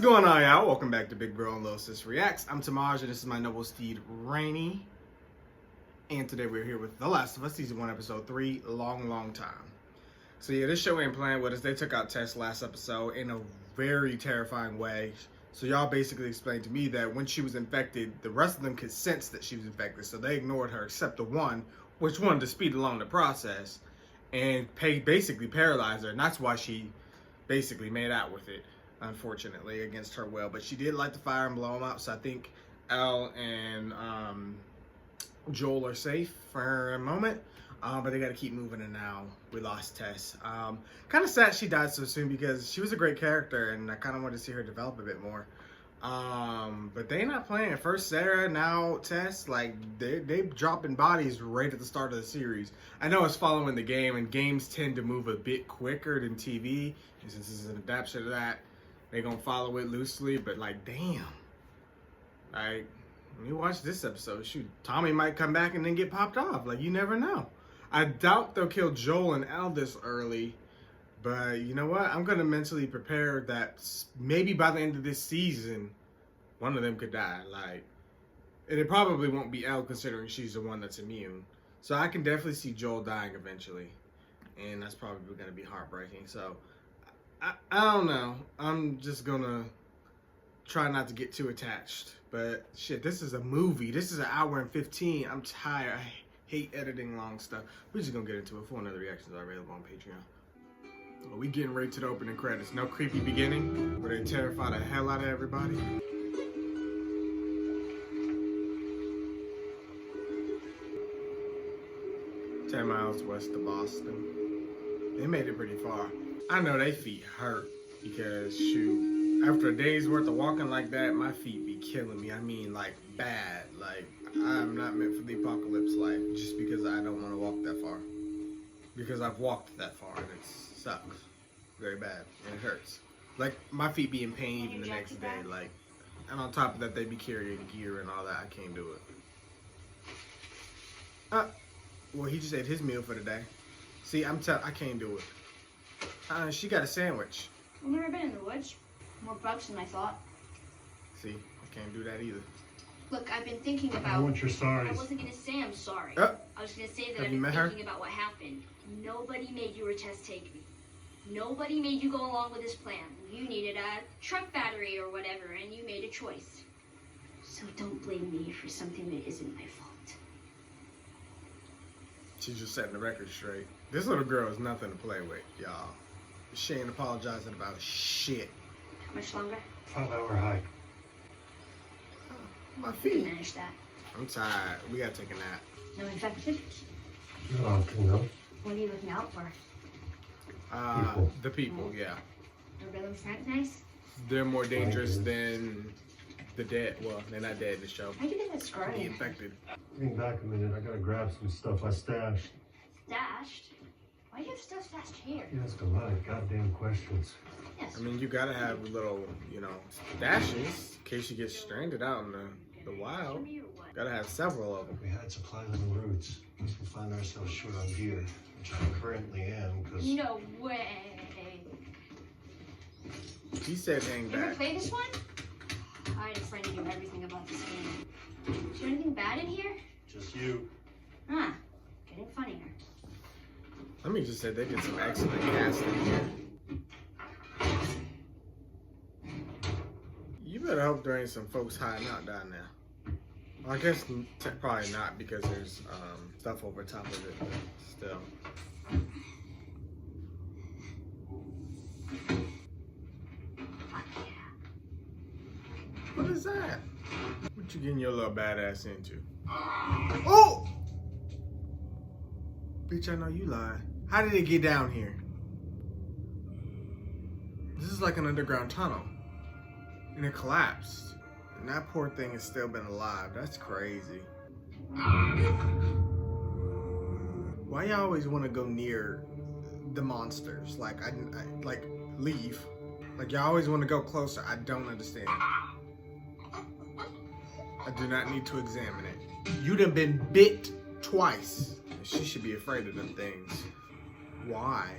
going on, y'all? Welcome back to Big Bro and Little Sis Reacts. I'm Tamaj, and this is my noble steed, Rainy. And today we're here with The Last of Us, Season 1, Episode 3, Long Time. So yeah, this show ain't playing with us. They took out Tess last episode in a very terrifying way. So y'all basically explained to me that when she was infected, the rest of them could sense that she was infected. So they ignored her, except the one, which wanted to speed along the process and basically paralyze her. And that's why she basically made out with it, unfortunately, against her will. But she did light the fire and blow them up. So I think Elle and Joel are safe for a moment. But they got to keep moving, and now we lost Tess. Kind of sad she died so soon because she was a great character, and I kind of wanted to see her develop a bit more. But they not playing. First Sarah, now Tess. Like they dropping bodies right at the start of the series. I know it's following the game, and games tend to move a bit quicker than TV. And since this is an adaptation of that, they gonna follow it loosely. But like, damn, like when you watch this episode, shoot, Tommy might come back and then get popped off. Like, you never know. I doubt they'll kill Joel and Elle this early, but you know what? I'm gonna mentally prepare that maybe by the end of this season, one of them could die. Like, and it probably won't be Elle, considering she's the one that's immune. So I can definitely see Joel dying eventually, and that's probably gonna be heartbreaking. So I don't know. I'm just gonna try not to get too attached. But shit, this is a movie. This is an hour and 15. I'm tired. I hate editing long stuff. We're just gonna get into it. Full and other reactions are available on Patreon. Well, we getting right to the opening credits. No creepy beginning where they terrify the hell out of everybody. Ten miles west of Boston. They made it pretty far. I know they feet hurt because shoot, after a day's worth of walking like that, my feet be killing me. I mean, like bad. Like, I'm not meant for the apocalypse life just because I don't want to walk that far. Because I've walked that far and it sucks. Very bad. And it hurts. Like, my feet be in pain even the next day. Like, and on top of that, they be carrying gear and all that. I can't do it. Well, he just ate his meal for the day. See, I can't do it. She got a sandwich. I've never been in the woods. More bugs than I thought. See, I can't do that either. Look, I've been thinking about... I want your sorries. I wasn't going to say I'm sorry. I was going to say that I've been thinking about what happened. Nobody made you or Tess take me. Nobody made you go along with this plan. You needed a truck battery or whatever, and you made a choice. So don't blame me for something that isn't my fault. She's just setting the record straight. This little girl is nothing to play with, y'all. She ain't apologizing about shit. How much longer? 5-hour hike. My You feet. manage that. I'm tired. We gotta take a nap. No infected? No. What are you looking out for? People. The people, yeah. Are Bill and Frank nice? They're more dangerous than the dead. Well, they're not dead in the show. How'd you get that scar on The your head? infected. Hang back a minute. I gotta grab some stuff I stashed. Stashed? Why do you have stuff stashed here? You ask a lot of goddamn questions. Yes. I mean, you gotta have little, stashes in case you get stranded out in the wild. Gotta have several of them. We had supply little routes. We find ourselves short on gear, which I currently am, because... No way. He said hang You ever back. play this one? I had a friend who knew everything about this game. Is there anything bad in here? Just you. Huh. Getting funnier. Let me just say they did some excellent casting here. You better hope there ain't some folks hiding out down there. Well, I guess probably not because there's stuff over top of it, but still. Fuck yeah. What is that? What you getting your little badass into? Oh! Bitch, I know you lied. How did it get down here? This is like an underground tunnel. And it collapsed. And that poor thing has still been alive. That's crazy. Why y'all always want to go near the monsters? Like, like, leave. Like, y'all always want to go closer. I don't understand. I do not need to examine it. You done been bit twice. She should be afraid of them things. Why?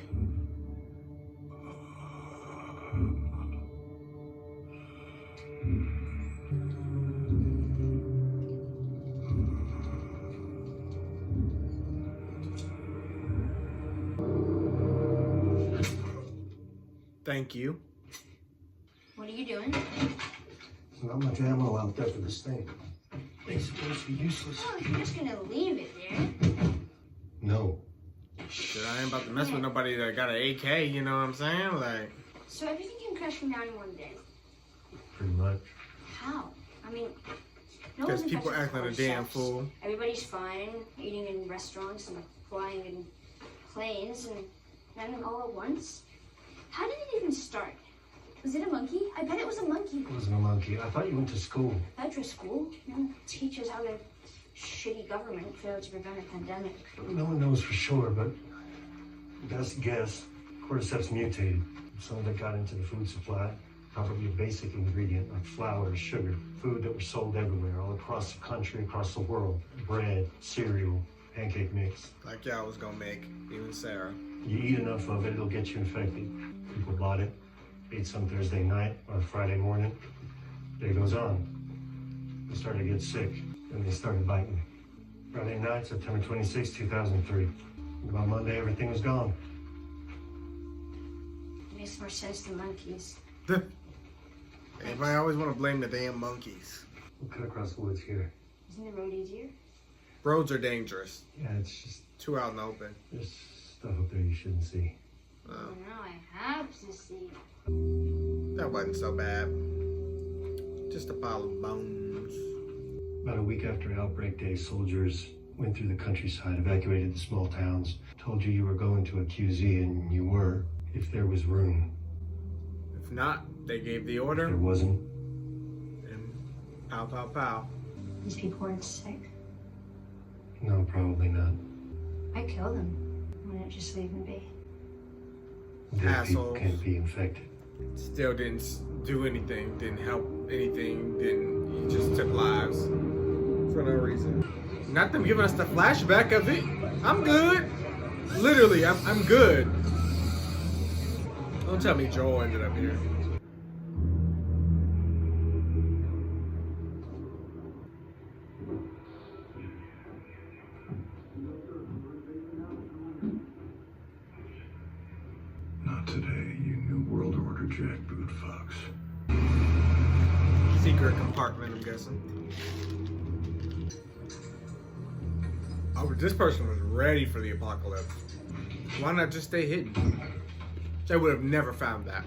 thank you. What are you doing? There's not much ammo out there for this thing. It's supposed to be useless. Oh, you're just gonna leave it there. No. Shit, I ain't about to mess with nobody that got an AK, you know what I'm saying? Like, So everything can crash from down in one day. Pretty much. How? I mean, no because one's people infected act like a with damn concepts. fool. Everybody's fine, eating in restaurants and flying in planes, and then all at once. How did it even start? Was it a monkey? I bet it was a monkey. It wasn't a monkey. I thought you went to school. Federal school, you know, teaches how the shitty government failed to prevent a pandemic. No one knows for sure, but best guess, cordyceps mutated. Some of it got into the food supply. Probably a basic ingredient like flour, sugar, food that was sold everywhere, all across the country, across the world. Bread, cereal, pancake mix. Like y'all was gonna make, even Sarah. You eat enough of it, it'll get you infected. People bought it, ate some Thursday night or Friday morning. Day goes on. They started to get sick, and they started biting. Friday night, September 26, 2003. By Monday, everything was gone. It makes more sense than monkeys. Everybody always want to blame the damn monkeys. We'll cut across the woods here. Isn't the road easier? Roads are dangerous. Yeah, it's just, Too out in the open. there's stuff up there you shouldn't see. Oh, now I have to see. That wasn't so bad. Just a pile of bones. About a week after Outbreak Day, soldiers went through the countryside, evacuated the small towns, told you were going to a QZ, and you were, if there was room. If not, they gave the If order, there wasn't, and pow, pow, pow. These people weren't sick. no, probably not. I killed them. Why not just leave them be? Dead people Assholes. can't be infected. Still didn't do anything, didn't help anything, he just took lives for no reason. Not them giving us the flashback of it. I'm good. Literally, I'm good. Don't tell me Joel ended up here. Not today, you New World Order jackboot fucks. Secret compartment, I'm guessing. Oh, but this person was ready for the apocalypse. Why not just stay hidden? They would have never found that.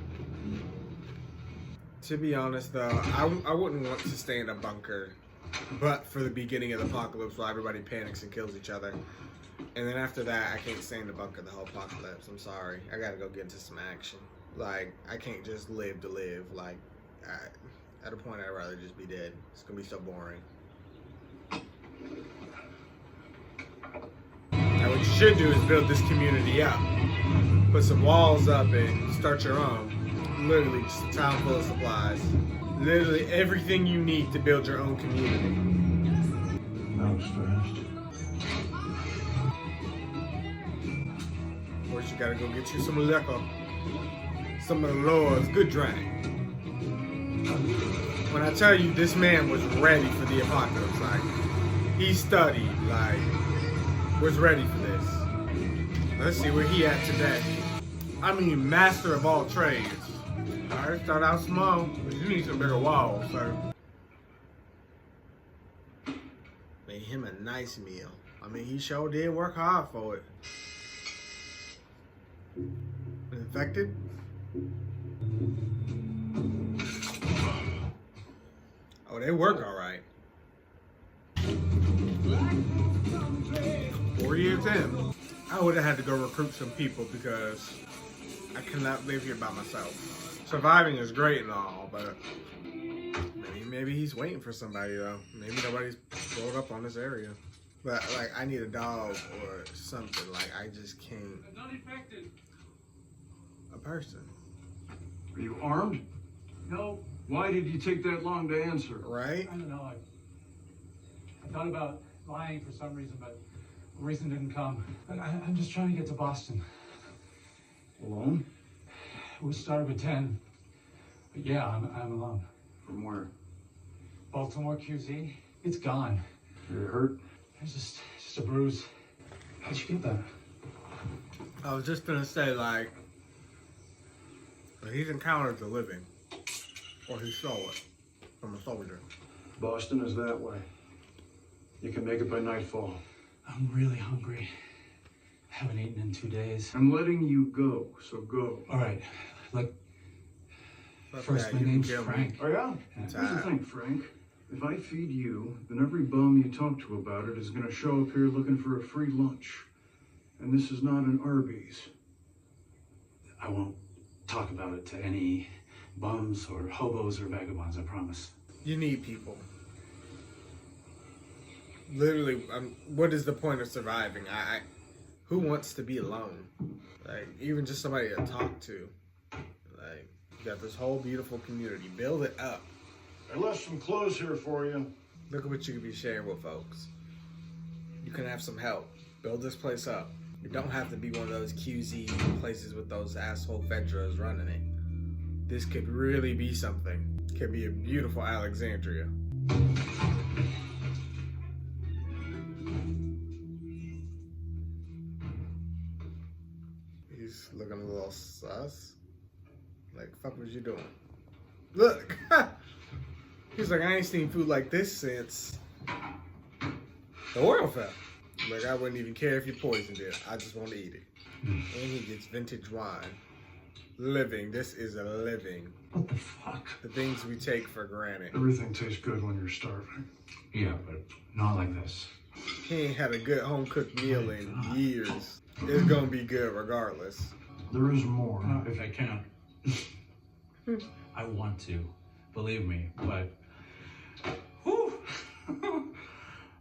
To be honest, though, I wouldn't want to stay in a bunker, but for the beginning of the apocalypse while everybody panics and kills each other. And then after that, I can't stay in the bunker the whole apocalypse. I'm sorry. I gotta go get into some action. Like, I can't just live to live. Like, at a point, I'd rather just be dead. It's gonna be so boring. Now, what you should do is build this community up. Put some walls up and start your own. Literally, just a town full of supplies. Literally everything you need to build your own community. Not stressed. Of course, you gotta go get you some liquor. Some of the Lord's good drink. When I tell you this man was ready for the apocalypse, like, he studied, like, was ready for this. Let's see where he at today. I mean, master of all trades. Alright, start out small, but you need some bigger walls, so. Made him a nice meal. I mean, he sure did work hard for it. Infected? Oh, they work alright. 4 years in. I would have had to go recruit some people because I cannot live here by myself. Surviving is great and all, but maybe he's waiting for somebody though. Maybe nobody's pulled up on this area. But like, I need a dog or something. Like, I just can't. Not infected. A person, Are you armed? No, Why did you take that long to answer? right? I don't know. I thought about lying for some reason, but the reason didn't come. I'm just trying to get to Boston. Alone? We started with 10. But yeah, I'm alone. From where? Baltimore QZ, it's gone. You're hurt? It's just a bruise. How'd you get that? I was just gonna say, like, But he's encountered the living, or he stole it from a soldier. Boston is that way. You can make it by nightfall. I'm really hungry. Haven't eaten in 2 days. I'm letting you go, so go. All right, look. Fuck First, that, my you can name's kill me. Frank. Oh, yeah? Here's the thing, Frank. If I feed you, then every bum you talk to about it is gonna show up here looking for a free lunch. And this is not an Arby's. I won't talk about it to any bums or hobos or vagabonds, I promise. You need people. Literally, what is the point of surviving? Who wants to be alone? Like, even just somebody to talk to. Like, you got this whole beautiful community. Build it up. I left some clothes here for you. Look at what you could be sharing with folks. You can have some help. Build this place up. It don't have to be one of those QZ places with those asshole Fedras running it. This could really be something. It could be a beautiful Alexandria. He's looking a little sus. Like, fuck was you doing? Look! He's like, I ain't seen food like this since the oil fell. Like, I wouldn't even care if you poisoned it. I just want to eat it. And he gets vintage wine. Living. This is a living. What the fuck? The things we take for granted. Everything tastes good when you're starving. Yeah, but not like this. He ain't had a good home-cooked meal in years. It's gonna be good regardless. There is more. If I can't. I want to. Believe me, but... Whew.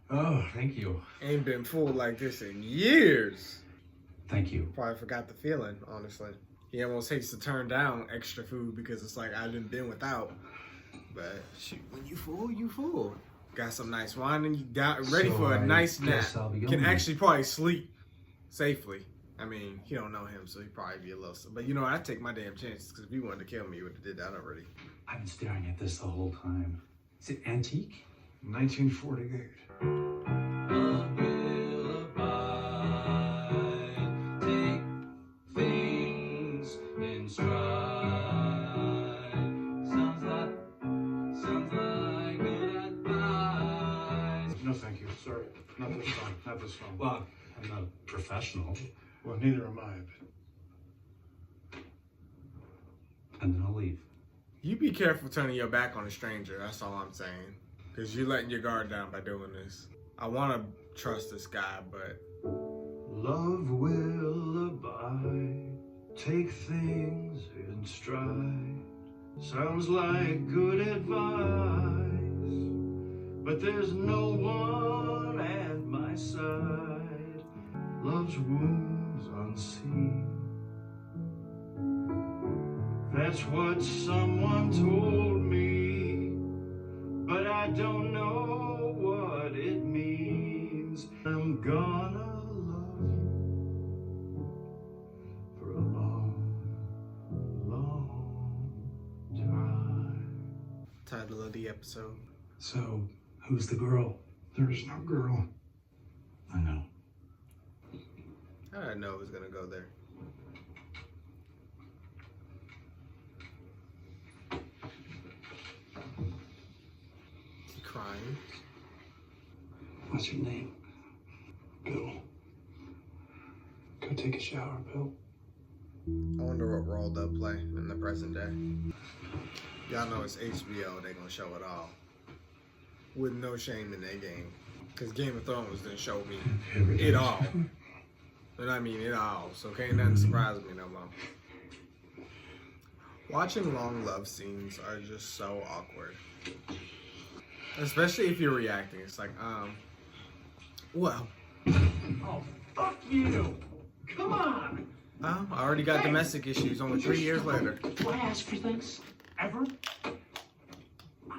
Oh, thank you. Ain't been fooled like this in years. Thank you. Probably forgot the feeling, honestly. He almost hates to turn down extra food because it's like, I done been without. But shoot, when you full, you full. Got some nice wine and you ready for a nice nap. Can actually probably sleep safely. I mean, he don't know him, so he'd probably be a little... But you know, I'd take my damn chances, because if he wanted to kill me, he would have did that already. I've been staring at this the whole time. Is it antique? 1948. No, thank you. Sorry. Not this song. Not this song. Well, I'm not a professional. Well, neither am I. And then I'll leave. You be careful turning your back on a stranger, that's all I'm saying. Because you're letting your guard down by doing this. I want to trust this guy, but... Love will abide, take things in stride. Sounds like good advice, but there's no one at my side. Love's wounds unseen. That's what someone told me, but I don't know what it means. I'm gonna love you for a long, long time. Title of the episode. So, who's the girl? There is no girl. I know. I didn't know it was gonna go there. Is he crying? What's your name? Bill. Go take a shower, Bill. I wonder what role they'll play in the present day. Y'all know it's HBO, they gonna show it all. With no shame in their game. Because Game of Thrones didn't show me it all. And I mean it all, so can't nothing surprise me no more. Watching long love scenes are just so awkward. Especially if you're reacting. It's like, well. Oh, fuck you! Come on! I already got domestic issues only 3 years later. Do I ask for things? Ever?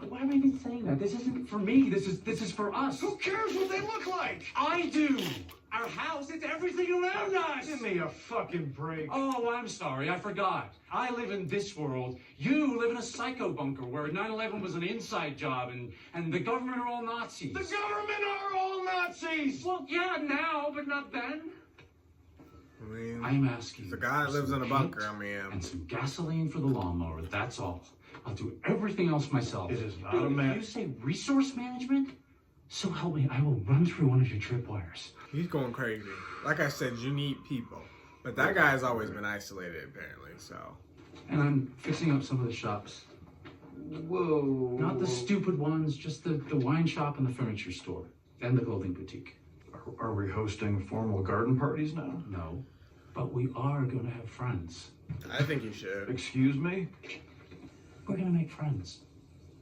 Why am I even saying that? This isn't for me. This is for us. Who cares what they look like? I do! Our house, it's everything around us! Give me a fucking break. Oh, I'm sorry, I forgot. I live in this world. You live in a psycho bunker where 9/11 was an inside job and the government are all Nazis. The government are all Nazis! Well, yeah, now, but not then. I mean, I am asking. the guy for lives some in a bunker. paint I mean, and some gasoline for the lawnmower. That's all. I'll do everything else myself. It is not Bill, a man. You say resource management? So help me, I will run through one of your tripwires. he's going crazy. Like I said, you need people. But that guy's always been isolated, apparently, so. And I'm fixing up some of the shops. Whoa. Not the stupid ones, just the wine shop and the furniture store. And the clothing boutique. Are we hosting formal garden parties now? No. But we are going to have friends. I think you should. Excuse me? We're going to make friends.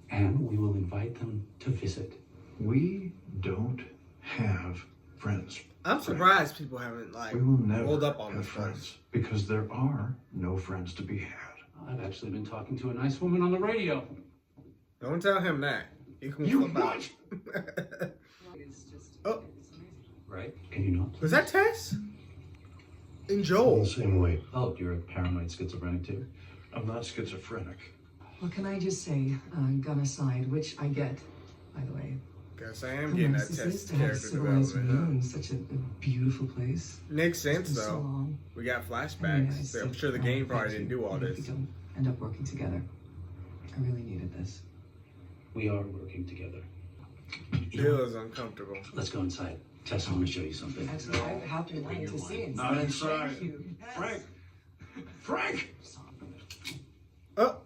And we will invite them to visit. We don't have friends. I'm surprised people haven't, like, We will never rolled up on have this friends place. because there are no friends to be had. I've actually been talking to a nice woman on the radio. Don't tell him that. He can You flip out. what? Oh, Right? Can you not? was that Tess? And The Joel. same way. Oh, you're a paranoid schizophrenic too? I'm not schizophrenic. Well, can I just say, gun aside, which I get, by the way, Guess I am how getting nice that this is Tess to have a character civilized meal development. in such a beautiful place. Makes sense, It's been so though. long. We got I mean, flashbacks. I So I'm said, sure the game probably thank didn't you, do all even if this. we don't end up working together. I really needed this. We are working together. Bill is uncomfortable. Let's go inside. Tess, I want to show you something. Actually, I have been wanting to see it. Not inside. Thank you. Frank! Frank! Oh,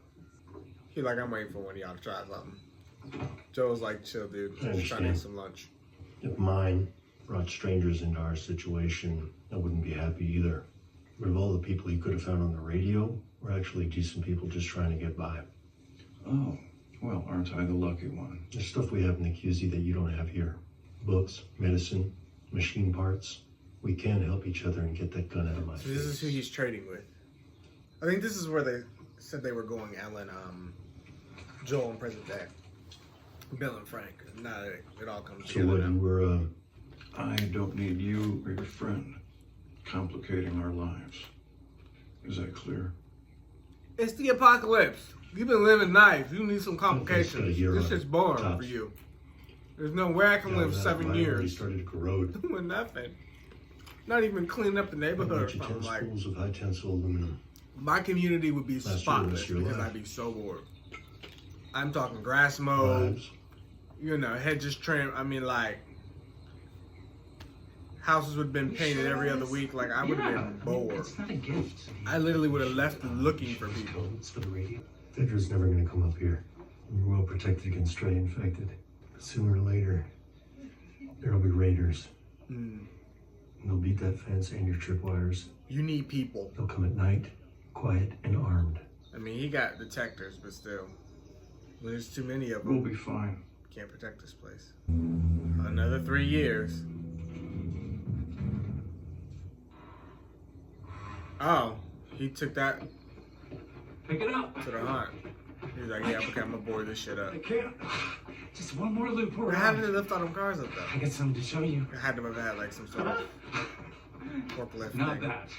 he like, I'm waiting for one of y'all to try something. Joel's like, chill, dude. I Just trying to eat understand. some lunch. If mine brought strangers into our situation, I wouldn't be happy either. But of all the people you could have found on the radio, we're actually decent people just trying to get by. Oh, well, aren't I the lucky one? There's stuff we have in the QZ that you don't have here. Books, medicine, machine parts. We can help each other and get that gun out of my So this is face. who he's trading with. I think this is where they said they were going, Ellen, Joel and present day. Bill and Frank. Now it all comes So together what, now. you were, I don't need you or your friend complicating our lives. Is that clear? It's the apocalypse. You've been living nice. You need some Okay, so complications. you're This on shit's boring for tops. you. There's no way I can live 7 already years started to corrode. doing nothing. Not even cleaning up the I neighborhood or bought you 10 something. Like, spools of high tensile aluminum. my community would be Last year, spotless rest of your because life. I'd be so bored. I'm talking grass mowed, Vibes. you know, hedges trimmed. I mean, like, houses would have been painted every other week. Like, I would have been bored. It's not a gift. I literally would have left looking for people. It's for the radio. Fedor's never gonna come up here. We're well protected against stray infected. But sooner or later, there'll be raiders. Mm. And they'll beat that fence and your tripwires. You need people. They'll come at night, quiet and armed. I mean, he got detectors, but still. When there's too many of We'll them, be fine. can't protect this place. Another 3 years. Oh, he took that Pick it up. to the hunt. He's like, yeah, okay, I'm gonna board this shit up. I can't. Just one more loop But how did around. they lift all them cars up I though? got something to show you. It had to have had like some sort of forklift Not thing. that.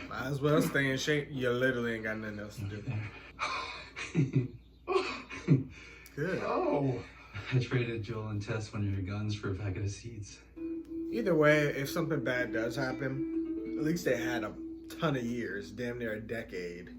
Might as well stay in shape. You literally ain't got nothing else to do. Good. Oh! I traded Joel and Tess one of your guns for a packet of seeds. Either way, if something bad does happen, at least they had a ton of years, damn near a decade.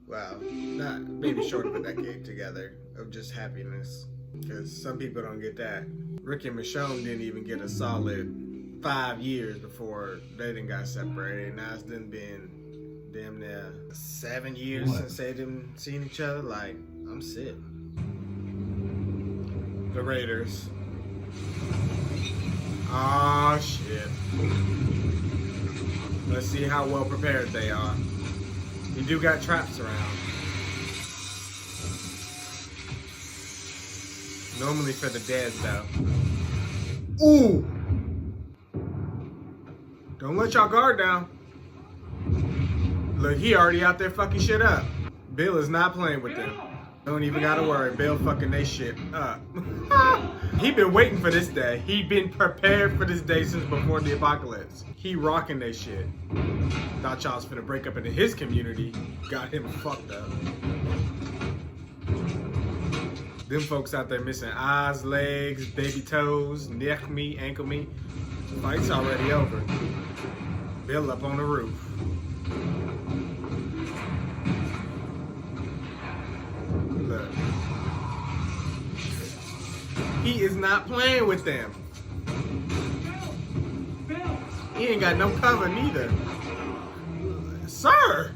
Wow, not maybe short of a decade together of just happiness. Because some people don't get that. Rick and Michonne didn't even get a solid 5 years before they done got separated. Now it's done been damn near 7 years What? since they done seen each other. Like, I'm sick. The Raiders. Oh shit. Let's see how well prepared they are. You do got traps around. Normally for the dead though. Ooh! Don't let y'all guard down. Look, he already out there fucking shit up. Bill is not playing with them. Don't even gotta worry. Bill fucking they shit up. He been waiting for this day. He been prepared for this day since before the apocalypse. He rocking they shit. Thought y'all was finna break up into his community. Got him fucked up. Them folks out there missing eyes, legs, baby toes, neck meat, ankle meat. Fight's already over. Bill up on the roof. Look. He is not playing with them. He ain't got no cover neither. Sir,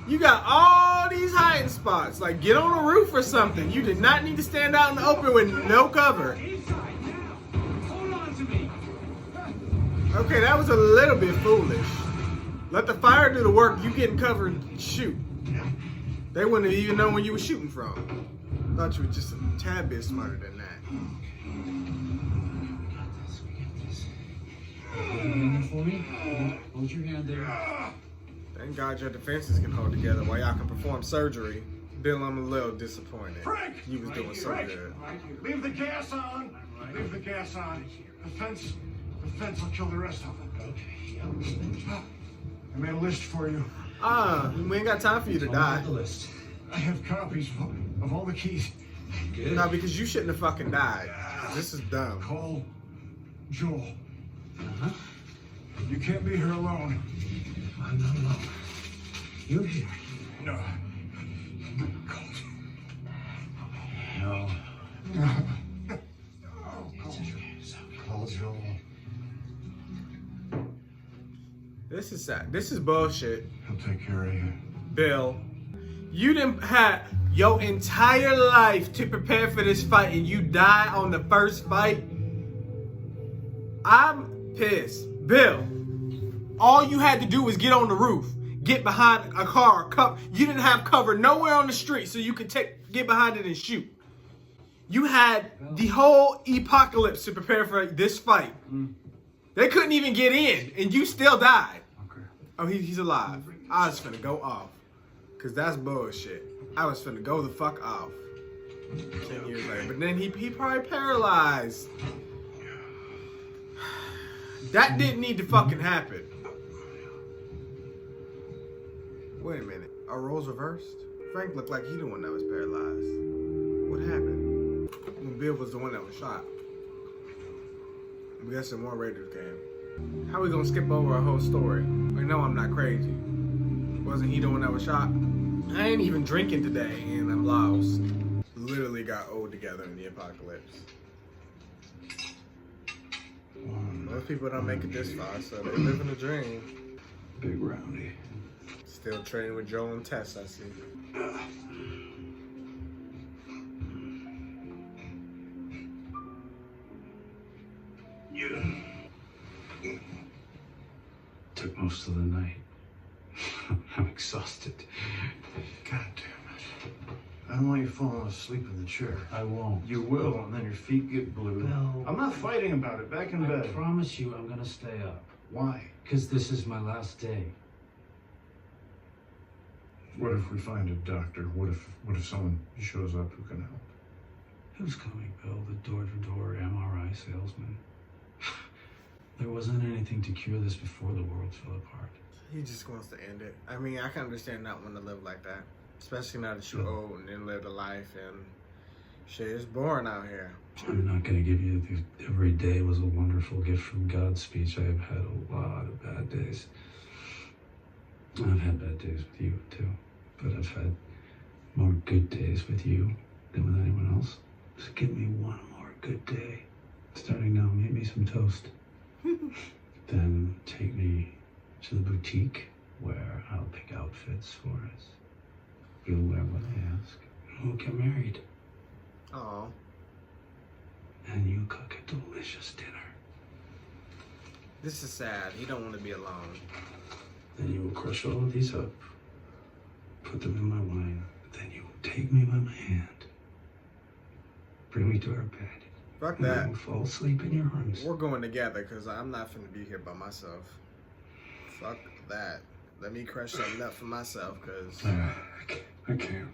you got all these hiding spots. Like, get on the roof or something. You did not need to stand out in the open with no cover. Okay, that was a little bit foolish. Let the fire do the work. You get in cover and shoot. They wouldn't have even known where you were shooting from. Thought you were just a tad bit smarter than that. For me? Hold your hand there. Thank God your defenses can hold together while y'all can perform surgery. Bill, I'm a little disappointed. Frank! You was doing so good. Leave the gas on. Leave the gas on. The fence will kill the rest of them. I made a list for you. We ain't got time for you to die. The list. I have copies of all the keys. Good. No, because you shouldn't have fucking died. This is dumb. Call Joel. You can't be here alone. I'm not alone. You're here. No. No. Call Joel. This is sad. This is bullshit. He'll take care of you. Bill, you didn't have your entire life to prepare for this fight and you die on the first fight. I'm pissed. Bill, all you had to do was get on the roof, get behind a car. You didn't have cover nowhere on the street so you could get behind it and shoot. You had the whole apocalypse to prepare for this fight. They couldn't even get in and you still died. Oh, he's alive. I was finna go off. Cause that's bullshit. I was finna go the fuck off. 10 years later. But then he probably paralyzed. That didn't need to fucking happen. Wait a minute. Are roles reversed? Frank looked like he the one that was paralyzed. What happened? When Bill was the one that was shot. I'm guessing more Raiders came. How we gonna skip over a whole story? I know I'm not crazy. Wasn't he the one that was shot? I ain't even drinking today and I'm lost. Literally got old together in the apocalypse. Most people don't make it this far, so they're living a dream. Big Roundy. Still training with Joel and Tess, I see. Took most of the night. I'm exhausted. God damn it. I don't want you falling asleep in the chair. I won't. You will, and then your feet get blue. Bill. I'm not fighting about it. Back in I bed. promise you I'm gonna stay up. Why? Because this is my last day. What if we find a doctor? What if someone shows up who can help? Who's coming, Bill? The door-to-door MRI salesman? There wasn't anything to cure this before the world fell apart. He just wants to end it. I mean, I can understand not wanting to live like that. Especially now that you're old and then lived a life and shit, it's boring out here. I'm not going to give you the every day was a wonderful gift from God speech. I have had a lot of bad days. I've had bad days with you, too. But I've had more good days with you than with anyone else. Just give me one more good day. Starting now, make me some toast. Then take me to the boutique where I'll pick outfits for us. You'll wear what I ask. And we'll get married. Aw. And you cook a delicious dinner. This is sad. He don't want to be alone. Then you will crush all of these up, put them in my wine. Then you will take me by my hand, bring me to our bed. Fuck and that. I will fall asleep in your arms. We're going together because I'm not finna be here by myself. Fuck that. Let me crush something up for myself because I can't.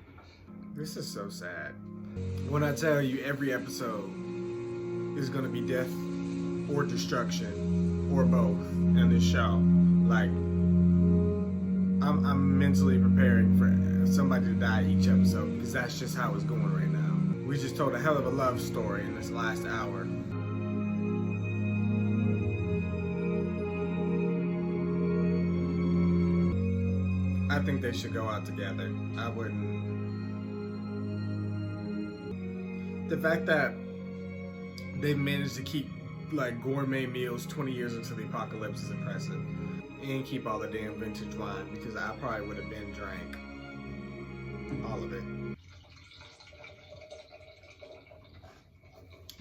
this is so sad. When I tell you every episode is gonna be death or destruction or both in this show, like I'm mentally preparing for somebody to die each episode because that's just how it's going right now. We just told a hell of a love story in this last hour. I think they should go out together. I wouldn't. The fact that they managed to keep like gourmet meals 20 years into the apocalypse is impressive. And keep all the damn vintage wine, because I probably would have been drank all of it.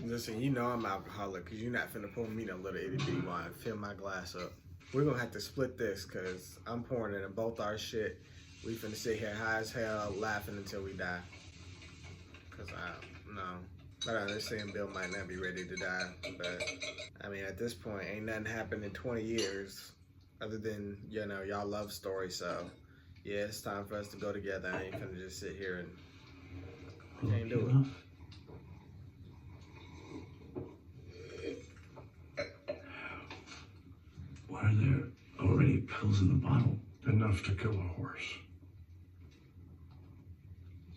Listen, you know I'm alcoholic, because you're not finna pour me no little itty bitty wine. Fill my glass up. We're gonna have to split this, because I'm pouring it in both our shit. We finna sit here high as hell laughing until we die. Because but I understand Bill might not be ready to die. But I mean, at this point, ain't nothing happened in 20 years other than, you know, y'all love story. So yeah, it's time for us to go together. I ain't finna just sit here and can't do it. Why are there already pills in the bottle? Enough to kill a horse.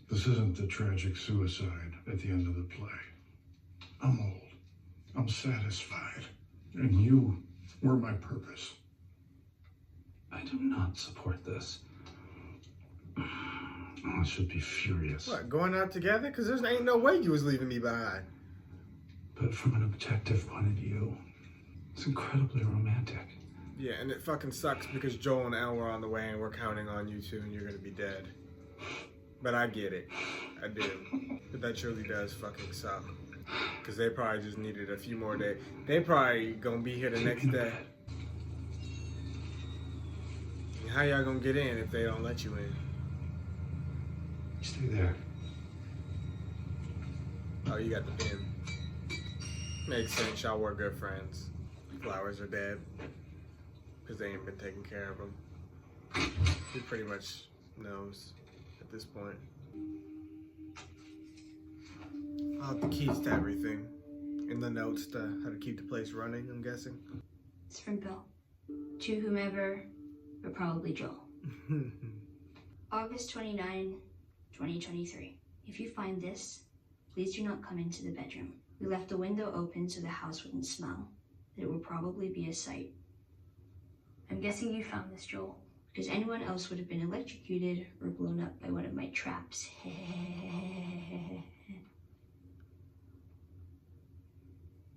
This isn't the tragic suicide at the end of the play. I'm old. I'm satisfied. And you were my purpose. I do not support this. I should be furious. What, going out together? Because there ain't no way you was leaving me behind. But from an objective point of view, it's incredibly romantic. Yeah, and it fucking sucks because Joel and Elle were on the way and we're counting on you two and you're gonna be dead. But I get it. I do. But that truly does fucking suck. Because they probably just needed a few more days. They probably gonna be here the next day. How y'all gonna get in if they don't let you in? Stay there. Oh, you got the pin. Makes sense. Y'all were good friends. Flowers are dead. Because they ain't been taking care of them. He pretty much knows at this point. I'll have the keys to everything. In the notes to how to keep the place running, I'm guessing. It's from Bill. To whomever, but probably Joel. August 29, 2023. If you find this, please do not come into the bedroom. We left the window open so the house wouldn't smell. It will probably be a sight. I'm guessing you found this, Joel, because anyone else would have been electrocuted or blown up by one of my traps.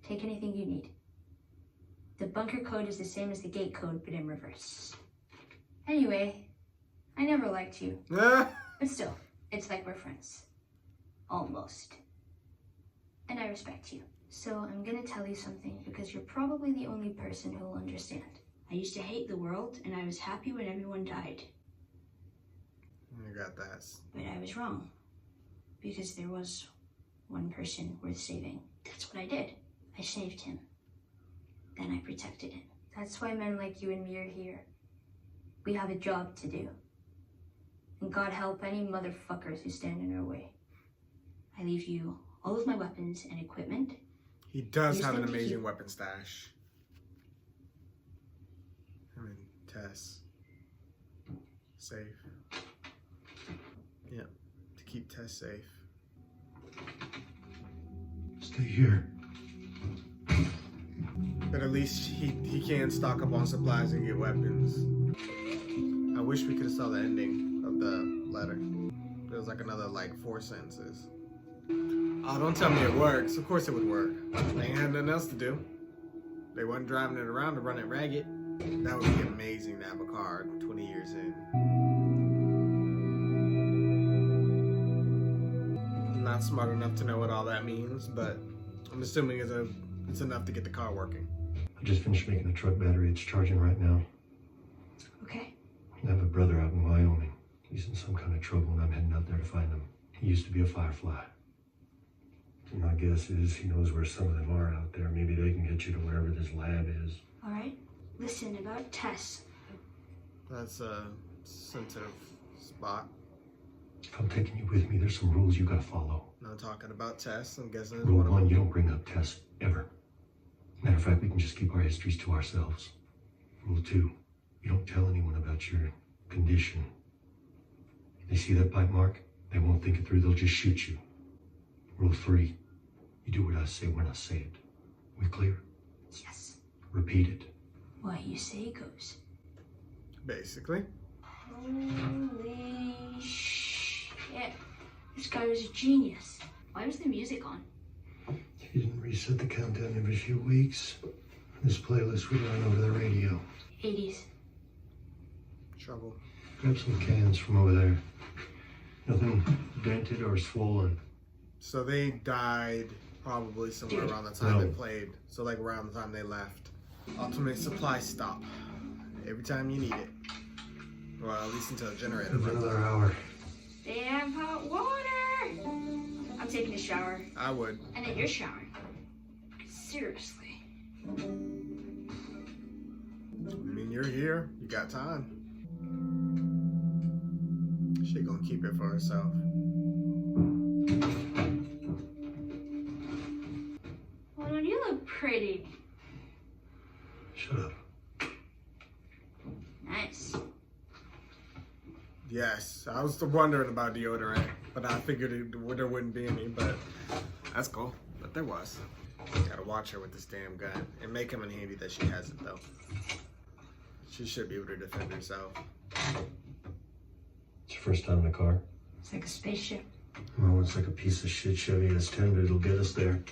Take anything you need. The bunker code is the same as the gate code, but in reverse. Anyway, I never liked you. But still, it's like we're friends. Almost. And I respect you. So I'm gonna tell you something because you're probably the only person who will understand. I used to hate the world and I was happy when everyone died. You got that. But I was wrong. Because there was one person worth saving. That's what I did. I saved him. Then I protected him. That's why men like you and me are here. We have a job to do. And God help any motherfuckers who stand in our way. I leave you all of my weapons and equipment. He does have an amazing weapon stash. I mean, Tess. Safe. Yeah, to keep Tess safe. Stay here. But at least he can stock up on supplies and get weapons. I wish we could have saw the ending of the letter. There was like another 4 sentences. Oh, don't tell me it works. Of course it would work. They ain't had nothing else to do. They wasn't driving it around to run it ragged. That would be amazing to have a car 20 years in. I'm not smart enough to know what all that means, but I'm assuming it's enough to get the car working. I just finished making the truck battery. It's charging right now. Okay. I have a brother out in Wyoming. He's in some kind of trouble and I'm heading out there to find him. He used to be a firefly. And my guess is he knows where some of them are out there. Maybe they can get you to wherever this lab is. All right. Listen, about Tess. That's a sensitive spot. If I'm taking you with me, there's some rules you gotta follow. Now talking about Tess, I'm guessing. Rule 1, you don't bring up Tess, ever. Matter of fact, we can just keep our histories to ourselves. Rule 2, you don't tell anyone about your condition. If they see that bite mark, they won't think it through, they'll just shoot you. Rule 3, you do what I say when I say it. We clear? Yes. Repeat it. What you say goes. Basically. Holy shit. This guy was a genius. Why was the music on? If you didn't reset the countdown every few weeks, this playlist would run over the radio. 80s. Trouble. Grab some cans from over there. Nothing dented or swollen. So they died probably somewhere around the time they played. So like around the time they left. Ultimate supply stop. Every time you need it. Well, at least until the generator runs Another out. hour. They have hot water. I'm taking a shower. I would. And then you're showering. Seriously. I mean, you're here. You got time. She gonna keep it for herself. Well, don't you look pretty? Shut up. Nice. Yes, I was wondering about deodorant, but I figured there wouldn't be any, but that's cool. But there was. Gotta watch her with this damn gun. And make him in handy that she has it, though. She should be able to defend herself. It's your first time in a car? It's like a spaceship. Well, it's like a piece of shit Chevy S10, but it'll get us there.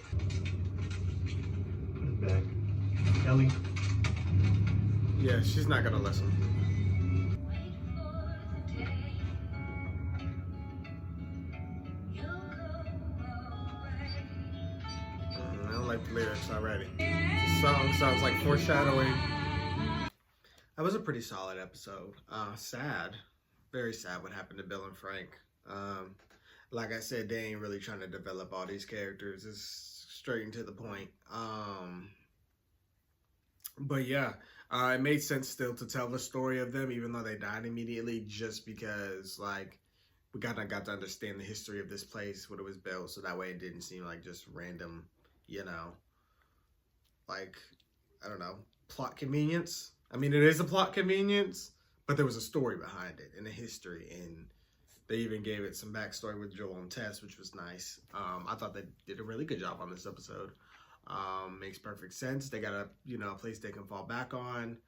Put it back. Ellie. Yeah, she's not gonna listen. I don't like the lyrics already. The song sounds like foreshadowing. That was a pretty solid episode. Sad. Very sad what happened to Bill and Frank. Like I said, they ain't really trying to develop all these characters. It's straight and to the point. But yeah, it made sense still to tell the story of them, even though they died immediately, just because, like, we got to understand the history of this place, what it was built, so that way it didn't seem like just random, you know, like, I don't know, plot convenience. I mean, it is a plot convenience, but there was a story behind it and a history, and they even gave it some backstory with Joel and Tess, which was nice. I thought they did a really good job on this episode. Makes perfect sense. They got a place they can fall back on.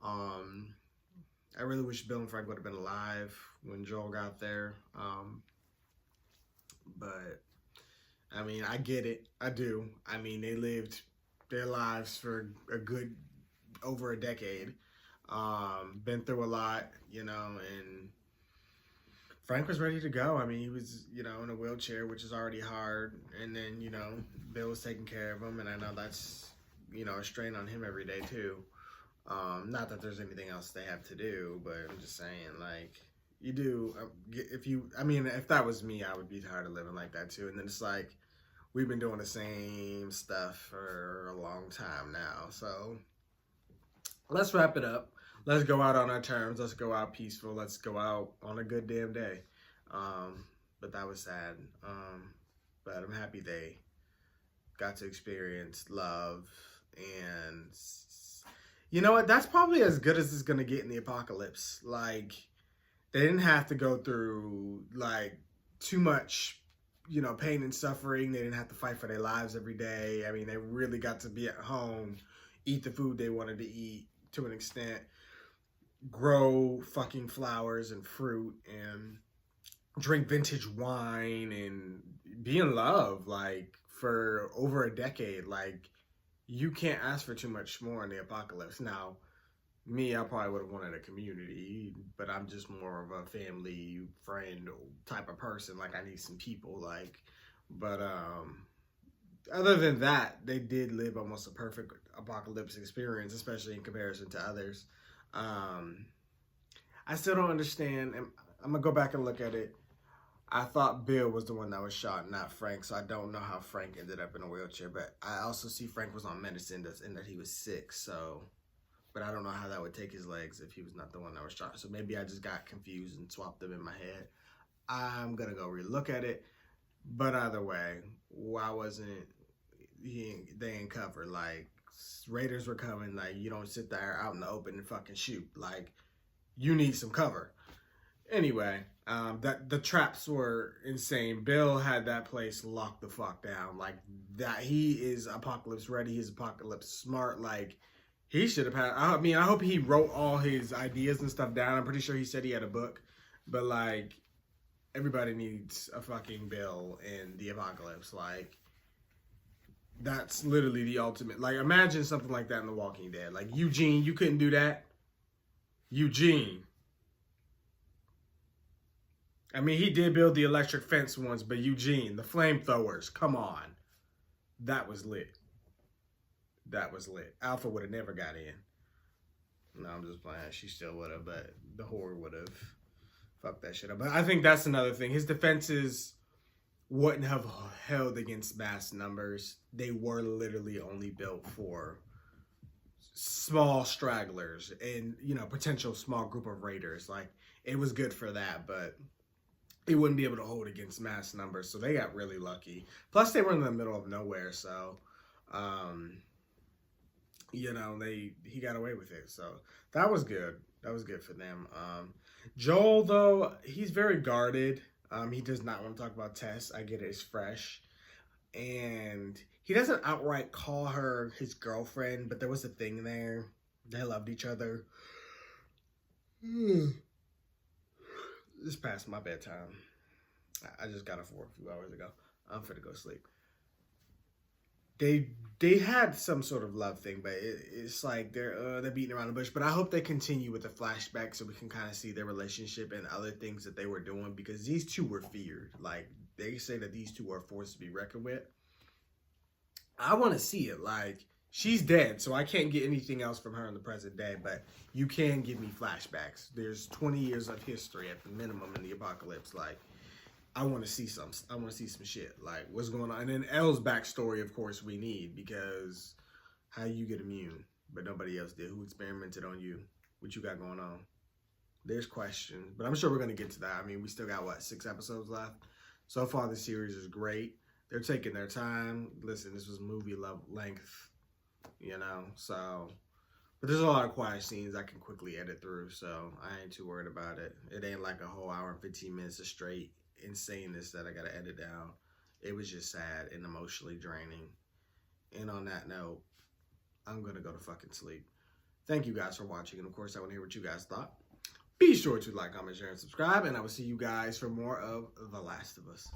I really wish Bill and Frank would have been alive when Joel got there. But I mean, I get it. I do. I mean, they lived their lives for a good over a decade. Been through a lot, and Frank was ready to go. I mean, he was, in a wheelchair, which is already hard. And then, Bill was taking care of him. And I know that's, a strain on him every day, too. Not that there's anything else they have to do, but I'm just saying, like, you do, if that was me, I would be tired of living like that, too. And then it's like, we've been doing the same stuff for a long time now. So let's wrap it up. Let's go out on our terms. Let's go out peaceful. Let's go out on a good damn day. But that was sad. But I'm happy they got to experience love. And you know what? That's probably as good as it's going to get in the apocalypse. Like, they didn't have to go through, like, too much, pain and suffering. They didn't have to fight for their lives every day. I mean, they really got to be at home, eat the food they wanted to eat to an extent, grow fucking flowers and fruit and drink vintage wine and be in love, like, for over a decade. Like, you can't ask for too much more in the apocalypse. Now, me, I probably would have wanted a community, but I'm just more of a family friend type of person. Like, I need some people, like, but other than that, they did live almost a perfect apocalypse experience, especially in comparison to others. I still don't understand, and I'm gonna go back and look at it. I thought Bill was the one that was shot, not Frank, so I don't know how Frank ended up in a wheelchair, but I also see Frank was on medicine and that he was sick, so, but I don't know how that would take his legs if he was not the one that was shot, so maybe I just got confused and swapped them in my head. I'm gonna go relook at it, but either way, why wasn't they in cover? Like, Raiders were coming, like, you don't sit there out in the open and fucking shoot, like, you need some cover. Anyway, the traps were insane. Bill had that place locked the fuck down. Like, that, he is apocalypse ready. He's apocalypse smart. Like, He should have had. I mean, I hope he wrote all his ideas and stuff down. I'm pretty sure he said he had a book, but like, everybody needs a fucking Bill in the apocalypse. Like, that's literally the ultimate. Like, imagine something like that in The Walking Dead. Like, Eugene, you couldn't do that. Eugene. I mean, he did build the electric fence once, but Eugene, the flamethrowers, come on. That was lit. That was lit. Alpha would have never got in. No, I'm just playing. She still would have, but the Horde would have fucked that shit up. But I think that's another thing. His defenses wouldn't have held against mass numbers. They were literally only built for small stragglers and, you know, potential small group of raiders. Like, it was good for that, but it wouldn't be able to hold against mass numbers. So they got really lucky. Plus, they were in the middle of nowhere, so you know, he got away with it. So that was good. That was good for them. Joel, though, he's very guarded. He does not want to talk about Tess. I get it. It's fresh. And he doesn't outright call her his girlfriend, but there was a thing there. They loved each other. It's past my bedtime. I just got up for a few hours ago. I'm finna go sleep. They had some sort of love thing, but it's like they're beating around the bush. But I hope they continue with the flashback so we can kind of see their relationship and other things that they were doing, because these two were feared. Like, they say that these two are forced to be reckoned with. I want to see it. Like, she's dead, so I can't get anything else from her in the present day, but you can give me flashbacks. There's 20 years of history at the minimum in the apocalypse. Like, I want to see some shit. Like, what's going on? And then Elle's backstory, of course, we need, because how you get immune, but nobody else did. Who experimented on you? What you got going on? There's questions, but I'm sure we're going to get to that. I mean, we still got, what, 6 episodes left? So far, the series is great. They're taking their time. Listen, this was movie length, you know, so. But there's a lot of quiet scenes I can quickly edit through, so I ain't too worried about it. It ain't like a whole hour and 15 minutes of straight insaneness that I gotta edit down. It was just sad and emotionally draining. And on that note, I'm gonna go to fucking sleep. Thank you guys for watching, and of course I want to hear what you guys thought. Be sure to like, comment, share, and subscribe, and I will see you guys for more of The Last of Us.